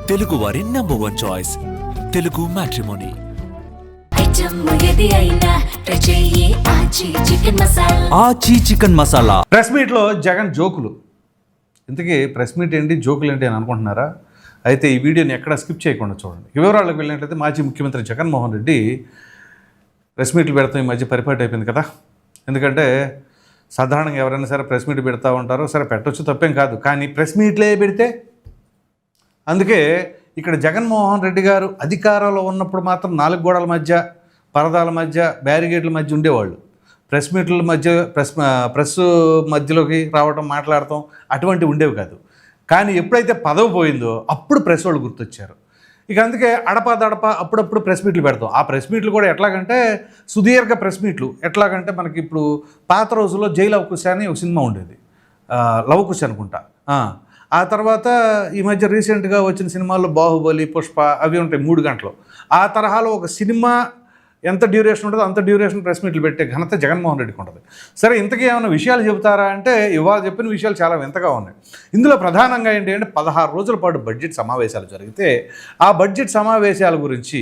తెలుగు వారి number 1 choice Telugu matrimony. ఆచి chicken masala. Press మీట్లో జగన్ జోకులు. ఇంతకీ ప్రెస్ మీట్ ఏంటి, జోకులు ఏంటి అని అనుకుంటున్నారా? అయితే ఈ వీడియోని ఎక్కడ స్కిప్ చేయకుండా చూడండి. వివరాలకు వెళ్ళినట్లయితే మాజీ ముఖ్యమంత్రి జగన్మోహన్ రెడ్డి ప్రెస్ మీట్లు పెడతాం ఈ మధ్య పరిపాటి అయిపోయింది కదా. ఎందుకంటే సాధారణంగా ఎవరైనా సరే ప్రెస్ మీట్ పెడతా ఉంటారు, సరే పెట్టవచ్చు, తప్పేం కాదు. కానీ ప్రెస్ మీట్లే పెడితే, అందుకే ఇక్కడ జగన్మోహన్ రెడ్డి గారు అధికారంలో ఉన్నప్పుడు మాత్రం 4 గోడల మధ్య, పరదాల మధ్య, బ్యారిగేట్ల మధ్య ఉండేవాళ్ళు. ప్రెస్ మీట్ల మధ్య ప్రెస్ మధ్యలోకి రావడం, మాట్లాడటం అటువంటివి ఉండేవి కాదు. కానీ ఎప్పుడైతే పదవి పోయిందో అప్పుడు ప్రెస్ వాళ్ళు గుర్తొచ్చారు. ఇక అందుకే అడపా అప్పుడప్పుడు ప్రెస్ మీట్లు పెడతాం. ఆ ప్రెస్ మీట్లు కూడా ఎట్లాగంటే సుదీర్ఘ ప్రెస్ మీట్లు. ఎట్లాగంటే మనకి ఇప్పుడు పాత రోజుల్లో జై లవ్ కుశ అని ఒక సినిమా ఉండేది, లవ్ కుశ అనుకుంటా. ఆ తర్వాత ఈ మధ్య రీసెంట్గా వచ్చిన సినిమాల్లో బాహుబలి, పుష్ప అవి ఉంటాయి 3 గంటలు. ఆ తరహాలో ఒక సినిమా ఎంత డ్యూరేషన్ ఉంటుందో అంత డ్యూరేషన్ ప్రెస్ మీట్లు పెట్టే ఘనత జగన్మోహన్ రెడ్డికి ఉంటుంది. సరే, ఇంతకీ ఏమైనా విషయాలు చెబుతారా అంటే ఇవాళ చెప్పిన విషయాలు చాలా వింతగా ఉన్నాయి. ఇందులో ప్రధానంగా ఏంటి అంటే 16 రోజుల పాటు బడ్జెట్ సమావేశాలు జరిగితే ఆ బడ్జెట్ సమావేశాల గురించి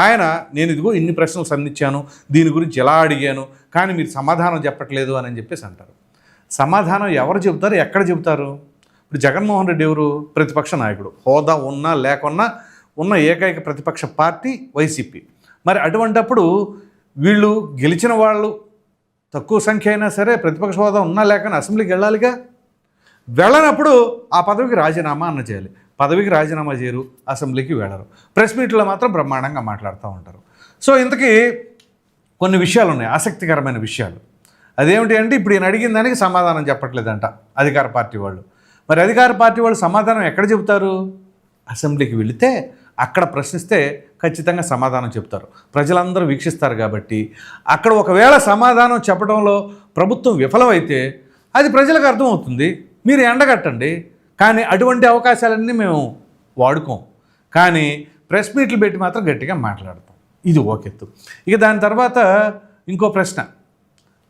ఆయన, నేను ఇదిగో ఇన్ని ప్రశ్నలు సంధించాను, దీని గురించి ఎలా అడిగాను, కానీ మీరు సమాధానం చెప్పట్లేదు అని చెప్పేసి అంటారు. సమాధానం ఎవరు చెబుతారు, ఎక్కడ చెబుతారు? ఇప్పుడు జగన్మోహన్ రెడ్డి ఎవరు? ప్రతిపక్ష నాయకుడు. హోదా ఉన్నా లేకున్నా ఉన్న ఏకైక ప్రతిపక్ష పార్టీ వైసీపీ. మరి అటువంటప్పుడు వీళ్ళు గెలిచిన వాళ్ళు తక్కువ సంఖ్య అయినా సరే ప్రతిపక్ష హోదా ఉన్నా లేకన్నా అసెంబ్లీకి వెళ్ళాలిగా. వెళ్ళనప్పుడు ఆ పదవికి రాజీనామా అన్న చేయాలి. పదవికి రాజీనామా చేయరు, అసెంబ్లీకి వెళ్ళరు. ప్రెస్ మీట్లో మాత్రం బ్రహ్మాండంగా మాట్లాడుతూ ఉంటారు. సో ఇంతకీ కొన్ని విషయాలు ఉన్నాయి, ఆసక్తికరమైన విషయాలు. అదేమిటి అంటే ఇప్పుడు ఈయన అడిగిన దానికి సమాధానం చెప్పట్లేదంట అధికార పార్టీ వాళ్ళు. మరి అధికార పార్టీ వాళ్ళు సమాధానం ఎక్కడ చెబుతారు? అసెంబ్లీకి వెళితే అక్కడ ప్రశ్నిస్తే ఖచ్చితంగా సమాధానం చెప్తారు. ప్రజలందరూ వీక్షిస్తారు కాబట్టి అక్కడ ఒకవేళ సమాధానం చెప్పడంలో ప్రభుత్వం విఫలమైతే అది ప్రజలకు అర్థమవుతుంది, మీరు ఎండగట్టండి. కానీ అటువంటి అవకాశాలన్నీ మేము వాడుకోం. కానీ ప్రెస్ మీట్లు పెట్టి మాత్రం గట్టిగా మాట్లాడతాం. ఇది ఒకెత్తు. ఇక దాని తర్వాత ఇంకో ప్రశ్న,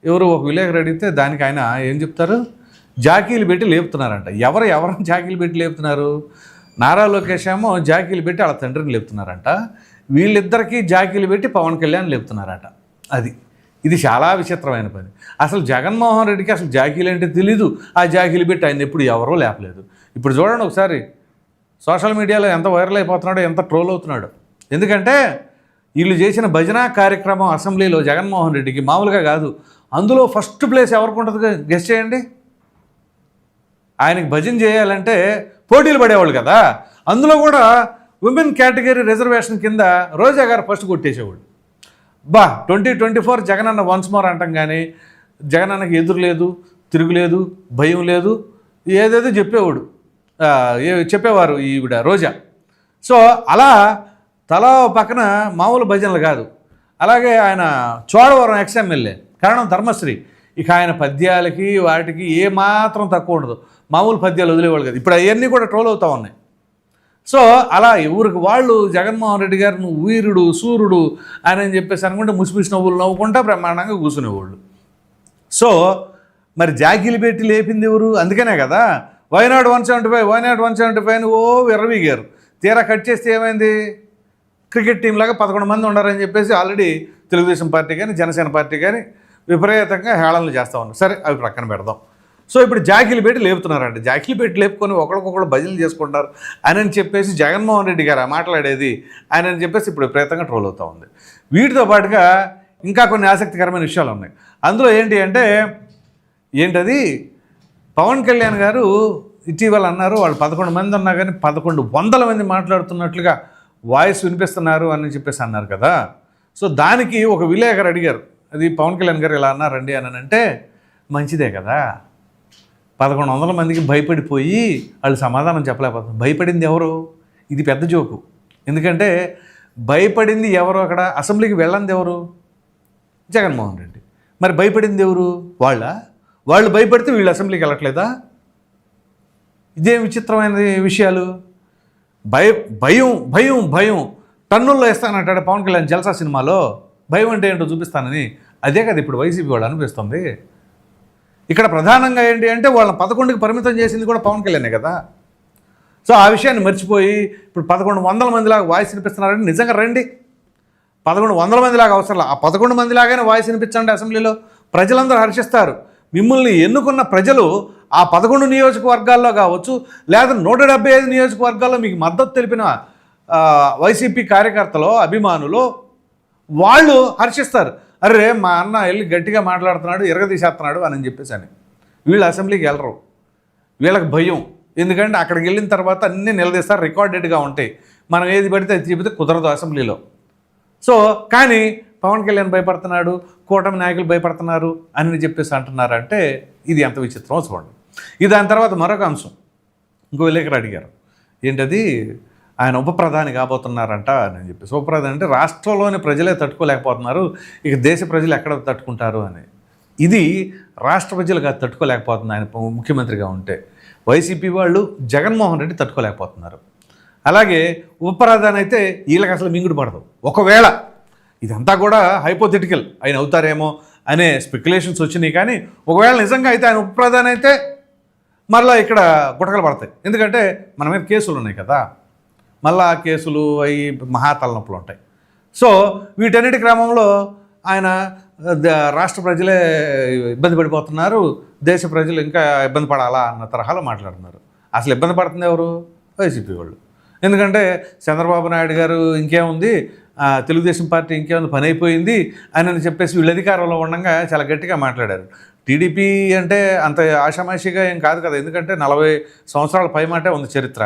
ఎవరు ఒక విలేకరు అడిగితే దానికి ఆయన ఏం చెప్తారు? జాకీలు పెట్టి లేపుతున్నారంట. ఎవరిని జాకీలు పెట్టి లేపుతున్నారు? నారా లోకేష్ ఏమో జాకీలు పెట్టి వాళ్ళ తండ్రిని లేపుతున్నారంట. వీళ్ళిద్దరికీ జాకీలు పెట్టి పవన్ కళ్యాణ్ లేపుతున్నారట. ఇది చాలా విచిత్రమైన పని. అసలు జగన్మోహన్ రెడ్డికి అసలు జాకీలు అంటే తెలీదు. ఆ జాకీలు పెట్టి ఆయన ఎప్పుడు ఎవరో లేపలేదు. ఇప్పుడు చూడండి ఒకసారి సోషల్ మీడియాలో ఎంత వైరల్ అయిపోతున్నాడో, ఎంత ట్రోల్ అవుతున్నాడో. ఎందుకంటే వీళ్ళు చేసిన భజన కార్యక్రమం అసెంబ్లీలో జగన్మోహన్ రెడ్డికి మామూలుగా కాదు. అందులో ఫస్ట్ ప్లేస్ ఎవరికి ఉంటుంది గెస్ చేయండి. ఆయనకి భజన చేయాలంటే పోటీలు పడేవాళ్ళు కదా. అందులో కూడా ఉమెన్ కేటగిరీ రిజర్వేషన్ కింద రోజా గారు ఫస్ట్ కొట్టేసేవాళ్ళు. 2024 జగనన్న వన్స్ మోర్ అంటాం, కానీ జగనన్నకి ఎదురు లేదు, తిరుగులేదు, భయం లేదు, ఏదేదో చెప్పేవారు ఈవిడ రోజా. సో అలా తలా పక్కన మామూలు భజనలు కాదు. అలాగే ఆయన చోడవరం ఎక్స్ఎమ్మెల్యే కారణం ధర్మశ్రీ. ఇక ఆయన పద్యాలకి వాటికి ఏమాత్రం తక్కువ ఉండదు. మామూలు పద్యాలు వదిలేవాళ్ళు కదా. ఇప్పుడు అవన్నీ కూడా ట్రోల్ అవుతూ ఉన్నాయి. సో అలా ఎవరికి వాళ్ళు జగన్మోహన్ రెడ్డి గారు నువ్వు వీరుడు, సూర్యుడు అని చెప్పేసి అనుకుంటే ముసిముసి నవ్వులు నవ్వుకుంటా బ్రహ్మాండంగా కూర్చునేవాళ్ళు. సో మరి జాకీలు పెట్టి లేపింది ఎవరు? అందుకనే కదా వైనాడు 175 అని విర్రవీగారు. తీరా కట్ చేస్తే ఏమైంది? క్రికెట్ టీం లాగా 11 మంది ఉన్నారని చెప్పేసి ఆల్రెడీ తెలుగుదేశం పార్టీ కానీ జనసేన పార్టీ కానీ విపరీతంగా హేళనలు చేస్తూ ఉన్నారు. సరే, అవి ప్రక్కన పెడదాం. సో ఇప్పుడు జాకీలు పెట్టి లేపుతున్నారండి. జాకీలు పెట్టి లేపుకొని ఒకరికొకరు భజనలు చేసుకుంటారు అని చెప్పేసి జగన్మోహన్ రెడ్డి గారు మాట్లాడేది ఆయన అని చెప్పేసి ఇప్పుడు విపరీతంగా ట్రోల్ అవుతూ ఉంది. వీటితో పాటుగా ఇంకా కొన్ని ఆసక్తికరమైన విషయాలు ఉన్నాయి. అందులో ఏంటి అంటే ఏంటది, పవన్ కళ్యాణ్ గారు ఇటీవల అన్నారు వాళ్ళు 11 మంది ఉన్నా కానీ 1100 మంది మాట్లాడుతున్నట్లుగా వాయిస్ వినిపిస్తున్నారు అని చెప్పేసి అన్నారు కదా. సో దానికి ఒక విలేకరు అడిగారు, అది పవన్ కళ్యాణ్ గారు ఇలా అన్నారండి అని అంటే, మంచిదే కదా, 1100 మందికి భయపడిపోయి వాళ్ళు సమాధానం చెప్పలేకపోతున్నారు. భయపడింది ఎవరు? ఇది పెద్ద జోకు. ఎందుకంటే భయపడింది ఎవరు? అక్కడ అసెంబ్లీకి వెళ్ళంది ఎవరు? జగన్మోహన్ రెడ్డి. మరి భయపడింది ఎవరు? వాళ్ళు భయపడితే వీళ్ళు అసెంబ్లీకి వెళ్ళట్లేదా? ఇదేం విచిత్రమైన విషయాలు. భయం టన్నుల్లో వేస్తానంటాడు పవన్ కళ్యాణ్ జల్సా సినిమాలో. భయం అంటే ఏంటో చూపిస్తానని. అదే కదా ఇప్పుడు వైసీపీ వాళ్ళు అనిపిస్తుంది. ఇక్కడ ప్రధానంగా ఏంటి అంటే వాళ్ళని 11కి పరిమితం చేసింది కూడా పవన్ కళ్యాణే కదా. సో ఆ విషయాన్ని మర్చిపోయి ఇప్పుడు 1100 మందిలాగా వాయిస్ వినిపిస్తున్నారంటే నిజంగా రండి. 1100 మందిలాగా అవసరం, ఆ 11 మందిలాగానే వాయిస్ వినిపించండి అసెంబ్లీలో. ప్రజలందరూ హర్షిస్తారు. మిమ్మల్ని ఎన్నుకున్న ప్రజలు ఆ 11 నియోజకవర్గాల్లో కావచ్చు, లేదా 175 నియోజకవర్గాల్లో మీకు మద్దతు తెలిపిన వైసీపీ కార్యకర్తలు, అభిమానులు, వాళ్ళు హర్షిస్తారు. అరే మా అన్న వెళ్ళి గట్టిగా మాట్లాడుతున్నాడు, ఎరగదీసేస్తున్నాడు అని చెప్పేసి అని. వీళ్ళు అసెంబ్లీకి వెళ్ళరు, వీళ్ళకి భయం. ఎందుకంటే అక్కడికి వెళ్ళిన తర్వాత అన్నీ నిలదీస్తారు, రికార్డెడ్గా ఉంటాయి. మనం ఏది పడితే అది చెబితే కుదరదు అసెంబ్లీలో. సో కానీ పవన్ కళ్యాణ్ భయపడుతున్నాడు, కూటమి నాయకులు భయపడుతున్నారు అని చెప్పేసి అంటున్నారంటే ఇది ఎంత విచిత్రమో చూడండి. ఇది దాని తర్వాత మరొక అంశం, ఇంకో విలేకరు అడిగారు, ఏంటది ఆయన ఉప ప్రధాని కాబోతున్నారంట అని చెప్పేసి. ఉప ప్రధాని అంటే రాష్ట్రంలోని ప్రజలే తట్టుకోలేకపోతున్నారు, ఇక దేశ ప్రజలు ఎక్కడ తట్టుకుంటారు అని. ఇది రాష్ట్ర ప్రజలుగా తట్టుకోలేకపోతుంది ఆయన ముఖ్యమంత్రిగా ఉంటే. వైసీపీ వాళ్ళు జగన్మోహన్ రెడ్డి తట్టుకోలేకపోతున్నారు. అలాగే ఉప ప్రధాని అయితే వీళ్ళకి అసలు మింగుడు పడదు. ఒకవేళ ఇదంతా కూడా హైపోథెటికల్, ఆయన అవుతారేమో అనే స్పెక్యులేషన్స్ వచ్చినాయి. కానీ ఒకవేళ నిజంగా అయితే ఆయన ఉప ప్రధాని అయితే మళ్ళీ ఇక్కడ గుటకలు పడతాయి. ఎందుకంటే మన మీద కేసులు ఉన్నాయి కదా, మళ్ళీ ఆ కేసులు అవి మహాతలనొప్పులు ఉంటాయి. సో వీటన్నిటి క్రమంలో ఆయన రాష్ట్ర ప్రజలే ఇబ్బంది పడిపోతున్నారు, దేశ ప్రజలు ఇంకా ఇబ్బంది పడాలా అన్న తరహాలో మాట్లాడుతున్నారు. అసలు ఇబ్బంది పడుతుంది ఎవరు? వైసీపీ వాళ్ళు. ఎందుకంటే చంద్రబాబు నాయుడు గారు ఇంకేముంది, తెలుగుదేశం పార్టీ ఇంకేముంది, పని అయిపోయింది అని చెప్పేసి వీళ్ళు అధికారంలో ఉండగా చాలా గట్టిగా మాట్లాడారు. టీడీపీ అంటే అంత ఆషామాషిగా ఏం కాదు కదా, ఎందుకంటే 40 సంవత్సరాల పైమాటే ఉంది చరిత్ర.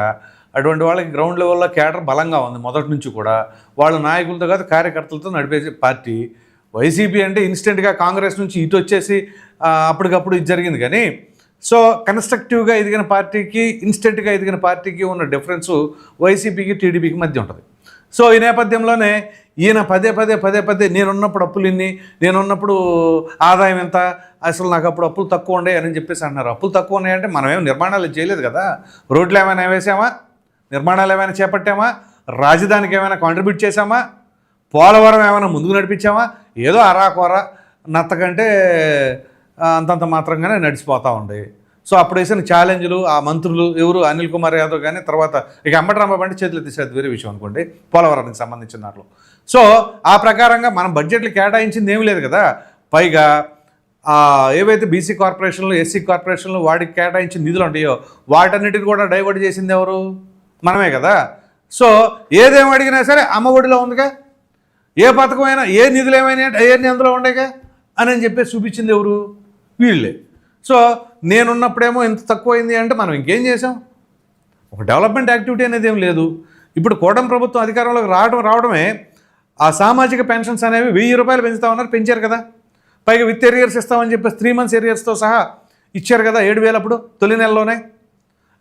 అటువంటి వాళ్ళకి గ్రౌండ్ లెవెల్లో క్యాడర్ బలంగా ఉంది మొదటి నుంచి కూడా. వాళ్ళు నాయకులతో కాదు కార్యకర్తలతో నడిపే పార్టీ. వైసీపీ అంటే ఇన్స్టెంట్గా కాంగ్రెస్ నుంచి ఇటు వచ్చేసి అప్పటికప్పుడు ఇది జరిగింది. కానీ సో కన్స్ట్రక్టివ్గా ఎదిగిన పార్టీకి, ఇన్స్టెంట్గా ఎదిగిన పార్టీకి ఉన్న డిఫరెన్సు వైసీపీకి టీడీపీకి మధ్య ఉంటుంది. సో ఈ నేపథ్యంలోనే ఈయన పదే పదే నేనున్నప్పుడు అప్పులు ఇన్ని, నేనున్నప్పుడు ఆదాయం ఎంత, అసలు నాకు అప్పుడు అప్పులు తక్కువ ఉండే అని చెప్పేసి అన్నారు. అప్పులు తక్కువ ఉన్నాయంటే మనం ఏం నిర్మాణాలు చేయలేదు కదా, రోడ్లు ఏమైనా వేసామా, నిర్మాణాలు ఏమైనా చేపట్టామా, రాజధానికి ఏమైనా కాంట్రిబ్యూట్ చేశామా, పోలవరం ఏమైనా ముందుకు నడిపించామా? ఏదో అరాకొర నత్తకంటే అంతంత మాత్రంగానే నడిచిపోతూ ఉండే. సో అప్పుడు వేసిన ఛాలెంజ్లు ఆ మంత్రులు ఎవరు, అనిల్ కుమార్ యాదవ్ కానీ, తర్వాత ఇక అంబటరాంబాబు అంటే చేతులు ఎత్తేసేది వేరే విషయం అనుకోండి, పోలవరానికి సంబంధించిన దాంట్లో. సో ఆ ప్రకారంగా మనం బడ్జెట్లు కేటాయించింది ఏమీ లేదు కదా. పైగా ఏవైతే బీసీ కార్పొరేషన్లు, ఎస్సీ కార్పొరేషన్లు వాటికి కేటాయించిన నిధులు ఉంటాయో వాటన్నిటిని కూడా డైవర్ట్ చేసింది ఎవరు? మనమే కదా. సో ఏదేమి అడిగినా సరే అమ్మ ఒడిలో ఉందిగా, ఏ పథకమైనా, ఏ నిధులు ఏమైనా అవన్నీ అందులో ఉండేగా అని చెప్పేసి చూపించింది ఎవరు? వీళ్ళే. సో నేనున్నప్పుడేమో ఇంత తక్కువైంది అంటే మనం ఇంకేం చేసాం? ఒక డెవలప్మెంట్ యాక్టివిటీ అనేది ఏం లేదు. ఇప్పుడు కూటమి ప్రభుత్వం అధికారంలోకి రావడమే ఆ సామాజిక పెన్షన్స్ అనేవి 1000 రూపాయలు పెంచుతామన్నారు, పెంచారు కదా. పైగా విత్ ఎరియర్స్ ఇస్తామని చెప్పేసి 3 months ఎరియర్స్తో సహా ఇచ్చారు కదా, 7000 అప్పుడు తొలి నెలలోనే.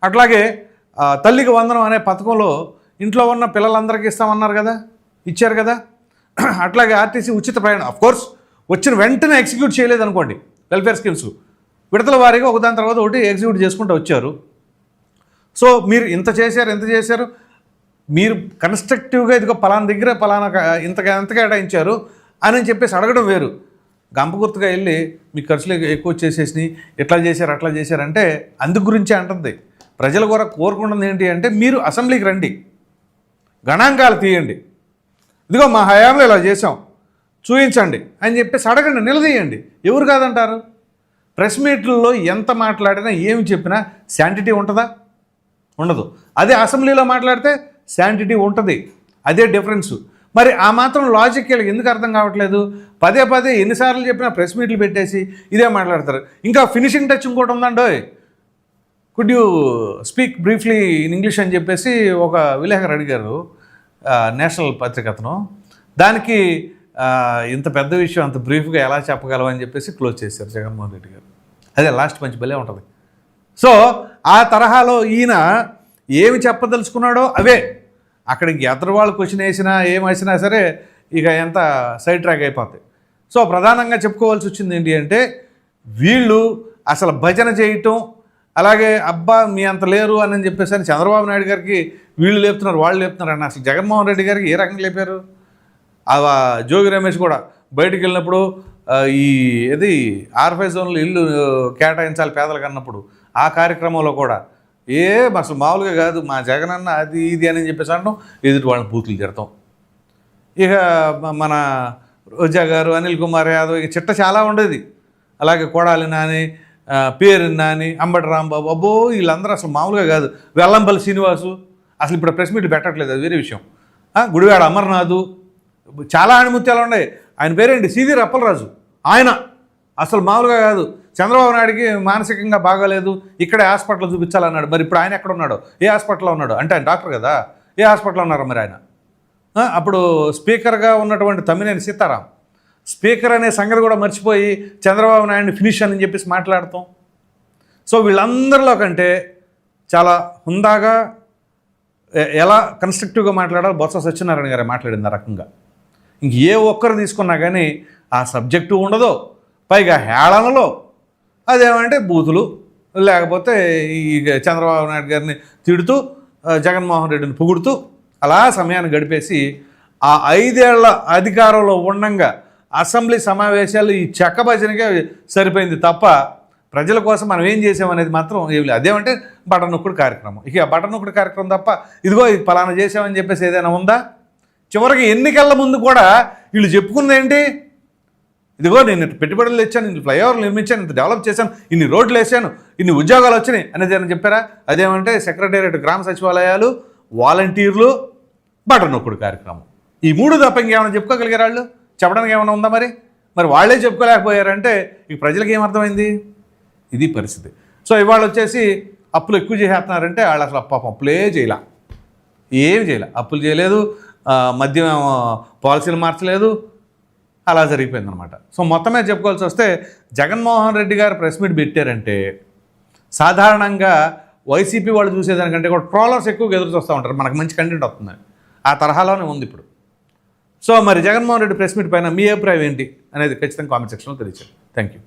అట్లాగే తల్లికి వందనం అనే పథకంలో ఇంట్లో ఉన్న పిల్లలందరికీ ఇస్తామన్నారు కదా, ఇచ్చారు కదా. అట్లాగే ఆర్టీసీ ఉచిత ప్రయాణం, అఫ్కోర్స్ వచ్చిన వెంటనే ఎగ్జిక్యూట్ చేయలేదు అనుకోండి, వెల్ఫేర్ స్కీమ్స్ విడతల వారీగా ఒకదాని తర్వాత ఒకటి ఎగ్జిక్యూట్ చేసుకుంటూ వచ్చారు. సో మీరు ఇంత చేశారు, మీరు కన్స్ట్రక్టివ్గా ఇదిగో పలానా దగ్గర పలానా ఎంత కేటాయించారు అని చెప్పేసి అడగడం వేరు. గంప గుర్తుగా వెళ్ళి మీ ఖర్చులు ఎక్కువ వచ్చేసేసి ఇట్లా చేశారు అట్లా చేశారంటే అందు గురించే అంటుంది. ప్రజల కూడా కోరుకుంటుంది ఏంటి అంటే మీరు అసెంబ్లీకి రండి, గణాంకాలు తీయండి, ఇదిగో మా హయాంలో ఇలా చేసాం చూపించండి అని చెప్పేసి అడగండి, నిలదీయండి. ఎవరు కాదంటారు? ప్రెస్ మీట్లలో ఎంత మాట్లాడినా ఏమి చెప్పినా శాంటిటీ ఉంటుందా? ఉండదు. అదే అసెంబ్లీలో మాట్లాడితే శాంటిటీ ఉంటుంది. అదే డిఫరెన్సు. మరి ఆ మాత్రం లాజిక్ వీళ్ళకి ఎందుకు అర్థం కావట్లేదు? పదే ఎన్నిసార్లు చెప్పినా ప్రెస్ మీట్లు పెట్టేసి ఇదే మాట్లాడతారు. ఇంకా ఫినిషింగ్ టచ్ ఇంకోటి ఉందండోయ్, could you speak briefly in English అని చెప్పేసి ఒక విలేకరు అడిగారు నేషనల్ పత్రికతను. దానికి ఇంత పెద్ద విషయం అంత బ్రీఫ్గా ఎలా చెప్పగలవు అని చెప్పేసి క్లోజ్ చేశారు జగన్మోహన్ రెడ్డి గారు. అదే లాస్ట్ మంచి భలే ఉంటుంది. సో ఆ తరహాలో ఈయన ఏమి చెప్పదలుచుకున్నాడో అవే అక్కడికి ఎదరు వాళ్ళు క్వశ్చన్ వేసినా ఏం వేసినా సరే ఇక ఎంత సైడ్ ట్రాక్ అయిపోతాయి. సో ప్రధానంగా చెప్పుకోవాల్సి వచ్చింది ఏంటి అంటే వీళ్ళు అసలు భజన చేయటం, అలాగే అబ్బా మీ అంత లేరు అని చెప్పేసి అని చంద్రబాబు నాయుడు గారికి వీళ్ళు లేపుతున్నారు వాళ్ళు లేపుతున్నారు అని అసలు జగన్మోహన్ రెడ్డి గారికి ఏ రకంగా లేపారు? జోగి రమేష్ కూడా బయటికి వెళ్ళినప్పుడు ఈ ఆర్ఫై జోన్లు ఇల్లు కేటాయించాలి పేదలకు అన్నప్పుడు ఆ కార్యక్రమంలో కూడా అసలు మామూలుగా కాదు, మా జగనన్న అది ఇది అని చెప్పేసి అనడం, ఎదుటి వాళ్ళని బూతులు తిడతాం. ఇక మన రోజా గారు, అనిల్ కుమార్ యాదవ్, ఇక చిట్ట చాలా ఉండేది. అలాగే కొడాలి నాని, పేరు నాని, అంబటి రాంబాబు, అబ్బో వీళ్ళందరూ అసలు మామూలుగా కాదు. వెల్లంపల్లి శ్రీనివాసు అసలు ఇప్పుడు ప్రెస్ మీట్లు పెట్టట్లేదు, అది వేరే విషయం. గుడివాడ అమర్నాథు, చాలా ఆణిముత్యాలు ఉన్నాయి. ఆయన పేరేంటి, సీదిరి అప్పలరాజు, ఆయన అసలు మామూలుగా కాదు. చంద్రబాబు నాయుడికి మానసికంగా బాగాలేదు, ఇక్కడే హాస్పిటల్లో చూపించాలన్నాడు. మరి ఇప్పుడు ఆయన ఎక్కడ ఉన్నాడు, ఏ హాస్పిటల్లో ఉన్నాడు అంటే ఆయన డాక్టర్ కదా, ఏ హాస్పిటల్లో ఉన్నారు మరి ఆయన? అప్పుడు స్పీకర్గా ఉన్నటువంటి తమ్మినేని సీతారాం స్పీకర్ అనే సంగతి కూడా మర్చిపోయి చంద్రబాబు నాయుడిని ఫినిష్ అని చెప్పేసి మాట్లాడతాం. సో వీళ్ళందరిలో కంటే చాలా హుందాగా ఎలా కన్స్ట్రక్టివ్గా మాట్లాడాలో బొత్స సత్యనారాయణ గారే మాట్లాడింది ఆ రకంగా. ఇంక ఏ ఒక్కరు తీసుకున్నా కానీ ఆ సబ్జెక్టు ఉండదో, పైగా హేళనలో అదేమంటే బూతులు, లేకపోతే ఈ చంద్రబాబు నాయుడు గారిని తిడుతూ జగన్మోహన్ రెడ్డిని పొగుడుతూ అలా సమయాన్ని గడిపేసి ఆ 5 ఏళ్ల అధికారంలో ఉండంగా అసెంబ్లీ సమావేశాలు ఈ చెక్క భజనకే సరిపోయింది తప్ప ప్రజల కోసం మనం ఏం చేసామనేది మాత్రం ఏమి లేదు. అదేమంటే బటన్ నొక్కుడు కార్యక్రమం. ఇక బటన్ నొక్కుడు కార్యక్రమం తప్ప ఇదిగో ఇది ఫలానా చేసామని చెప్పేసి ఏదైనా ఉందా? చివరికి ఎన్నికల ముందు కూడా వీళ్ళు చెప్పుకుంది ఏంటి, ఇదిగో నేను పెట్టుబడులు తెచ్చాను, ఇన్ని ఫ్లైఓవర్లు నిర్మించాను, ఇంత డెవలప్ చేశాను, ఇన్ని రోడ్లు వేసాను, ఇన్ని ఉద్యోగాలు వచ్చినాయి అనేది అని చెప్పారా? అదేమంటే సెక్రటేరియట్, గ్రామ సచివాలయాలు, వాలంటీర్లు, బటన్ నొక్కుడు కార్యక్రమం. ఈ 3 తప్ప ఇంకేమైనా చెప్పుకోగలిగారు వాళ్ళు? చెప్పడానికి ఏమైనా ఉందా? మరి వాళ్ళే చెప్పుకోలేకపోయారంటే ఇక ప్రజలకు ఏమర్థమైంది? ఇది పరిస్థితి. సో ఇవాళ వచ్చేసి అప్పులు ఎక్కువ చేసేస్తున్నారంటే వాళ్ళు అసలు పాపం అప్పులే చేయలే, ఏమి చేయలే, అప్పులు చేయలేదు, మద్యం పాలసీలు మార్చలేదు, అలా జరిగిపోయిందనమాట. సో మొత్తమే చెప్పుకోవాల్సి వస్తే జగన్మోహన్ రెడ్డి గారు ప్రెస్ మీట్ పెట్టారంటే సాధారణంగా వైసీపీ వాళ్ళు చూసేదానికంటే కూడా ట్రోలర్స్ ఎక్కువగా ఎదురు చూస్తూ ఉంటారు, మనకు మంచి కంటెంట్ వస్తుంది, ఆ తరహాలోనే ఉంది ఇప్పుడు. సో మరి జగన్మోహన్ రెడ్డి ప్రెస్ మీట్ పైన మీ అభిప్రాయం ఏంటి అనేది ఖచ్చితంగా కామెంట్ సెక్షన్లో తెలియచేయండి. Thank you.